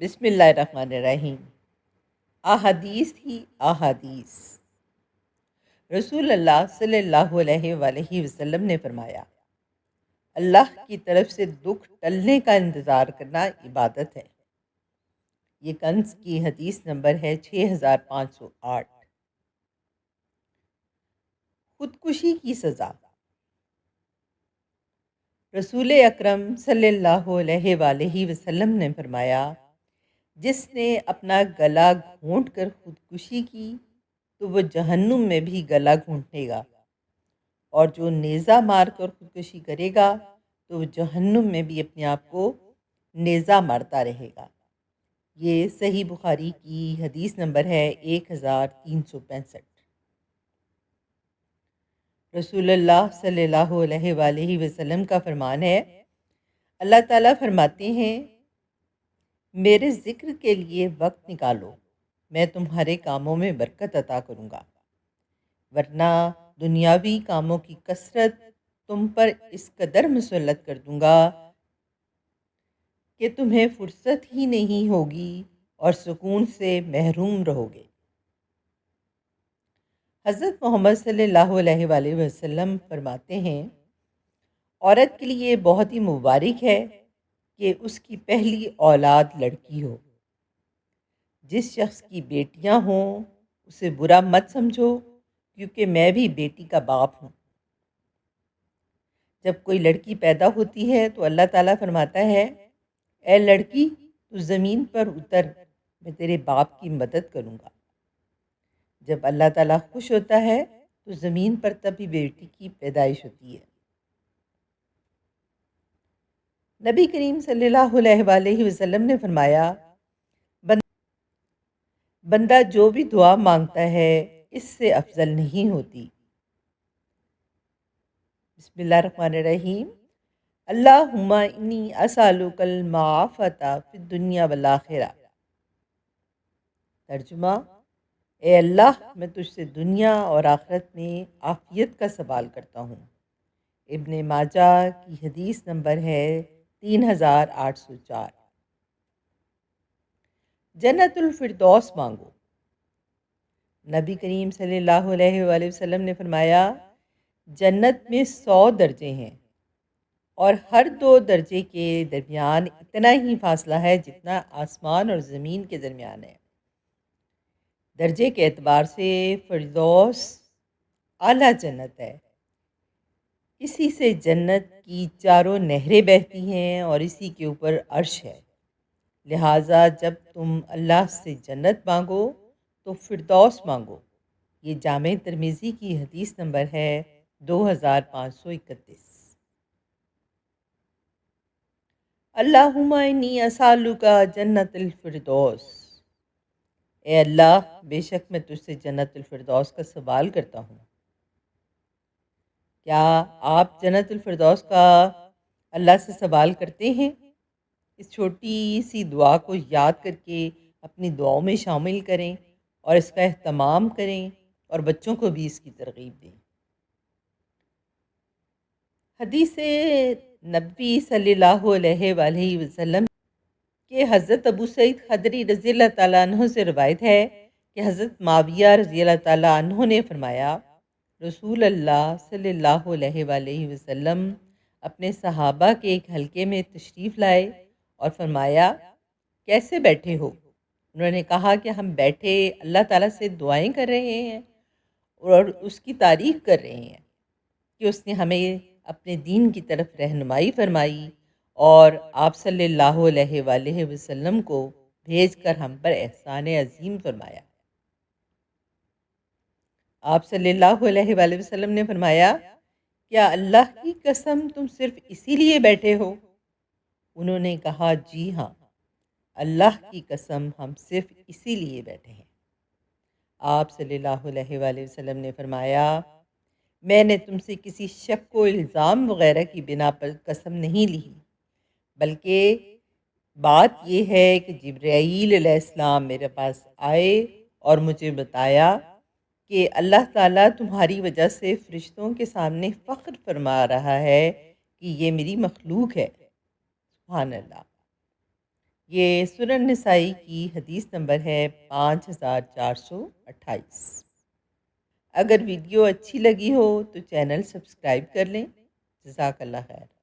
بسم اللہ الرحمن الرحیم۔ احادیث ہی احادیث۔ رسول اللہ صلی اللہ علیہ وآلہ وسلم نے فرمایا، اللہ کی طرف سے دکھ ٹلنے کا انتظار کرنا عبادت ہے۔ یہ کنز کی حدیث نمبر ہے 6508۔ خودکشی کی سزا۔ رسول اکرم صلی اللہ علیہ وآلہ وسلم نے فرمایا، جس نے اپنا گلا گھونٹ کر خودکشی کی تو وہ جہنم میں بھی گلا گھونٹے گا، اور جو نیزہ مار کر خودکشی کرے گا تو وہ جہنم میں بھی اپنے آپ کو نیزہ مارتا رہے گا۔ یہ صحیح بخاری کی حدیث نمبر ہے 1365۔ رسول اللہ صلی اللہ علیہ وآلہ وسلم کا فرمان ہے، اللہ تعالیٰ فرماتے ہیں، میرے ذکر کے لیے وقت نکالو، میں تمہارے کاموں میں برکت عطا کروں گا، ورنہ دنیاوی کاموں کی کثرت تم پر اس قدر مسلط کر دوں گا کہ تمہیں فرصت ہی نہیں ہوگی اور سکون سے محروم رہو گے۔ حضرت محمد صلی اللہ علیہ وآلہ وسلم فرماتے ہیں، عورت کے لیے بہت ہی مبارک ہے کہ اس کی پہلی اولاد لڑکی ہو۔ جس شخص کی بیٹیاں ہوں اسے برا مت سمجھو، کیونکہ میں بھی بیٹی کا باپ ہوں۔ جب کوئی لڑکی پیدا ہوتی ہے تو اللہ تعالیٰ فرماتا ہے، اے لڑکی تو زمین پر اتر، میں تیرے باپ کی مدد کروں گا۔ جب اللہ تعالیٰ خوش ہوتا ہے تو زمین پر تبھی بیٹی کی پیدائش ہوتی ہے۔ نبی کریم صلی اللہ علیہ وآلہ وسلم نے فرمایا، بندہ جو بھی دعا مانگتا ہے اس سے افضل نہیں ہوتی۔ بسم اللہ الرحمن الرحیم۔ اللہم انی اسألک المعافۃ فی الدنیا والآخرہ۔ ترجمہ، اے اللہ میں تجھ سے دنیا اور آخرت میں عافیت کا سوال کرتا ہوں۔ ابن ماجہ کی حدیث نمبر ہے 3804۔ جنت الفردوس مانگو۔ نبی کریم صلی اللہ علیہ وآلہ وسلم نے فرمایا، جنت میں 100 درجے ہیں، اور ہر 2 درجے کے درمیان اتنا ہی فاصلہ ہے جتنا آسمان اور زمین کے درمیان ہے۔ درجے کے اعتبار سے فردوس اعلیٰ جنت ہے۔ اسی سے جنت کی چاروں نہریں بہتی ہیں اور اسی کے اوپر عرش ہے۔ لہٰذا جب تم اللہ سے جنت مانگو تو فردوس مانگو۔ یہ جامع ترمذی کی حدیث نمبر ہے 2531۔ اللہم انی اسألک جنت الفردوس۔ اے اللہ بے شک میں تجھ سے جنت الفردوس کا سوال کرتا ہوں۔ کیا آپ جنت الفردوس کا اللہ سے سوال کرتے ہیں؟ اس چھوٹی سی دعا کو یاد کر کے اپنی دعاؤں میں شامل کریں اور اس کا اہتمام کریں اور بچوں کو بھی اس کی ترغیب دیں۔ حدیث نبی صلی اللہ علیہ وآلہ وسلم کہ حضرت ابو سعید خدری رضی اللہ تعالیٰ عنہ سے روایت ہے کہ حضرت معاویہ رضی اللہ تعالیٰ عنہ نے فرمایا، رسول اللہ صلی اللہ علیہ وآلہ وسلم اپنے صحابہ کے ایک حلقے میں تشریف لائے اور فرمایا، کیسے بیٹھے ہو؟ انہوں نے کہا کہ ہم بیٹھے اللہ تعالیٰ سے دعائیں کر رہے ہیں اور اس کی تعریف کر رہے ہیں کہ اس نے ہمیں اپنے دین کی طرف رہنمائی فرمائی اور آپ صلی اللہ علیہ وآلہ وسلم کو بھیج کر ہم پر احسان عظیم فرمایا۔ آپ صلی اللہ علیہ وآلہ وسلم نے فرمایا، کیا اللہ کی قسم تم صرف اسی لیے بیٹھے ہو؟ انہوں نے کہا، جی ہاں، اللہ کی قسم ہم صرف اسی لیے بیٹھے ہیں۔ آپ صلی اللہ علیہ وآلہ وسلم نے فرمایا، میں نے تم سے کسی شک و الزام وغیرہ کی بنا پر قسم نہیں لی، بلکہ بات یہ ہے کہ جبرائیل علیہ السلام میرے پاس آئے اور مجھے بتایا کہ اللہ تعالیٰ تمہاری وجہ سے فرشتوں کے سامنے فخر فرما رہا ہے کہ یہ میری مخلوق ہے۔ سبحان اللہ۔ یہ سنن نسائی کی حدیث نمبر ہے 5428۔ اگر ویڈیو اچھی لگی ہو تو چینل سبسکرائب کر لیں۔ جزاک اللہ خیر۔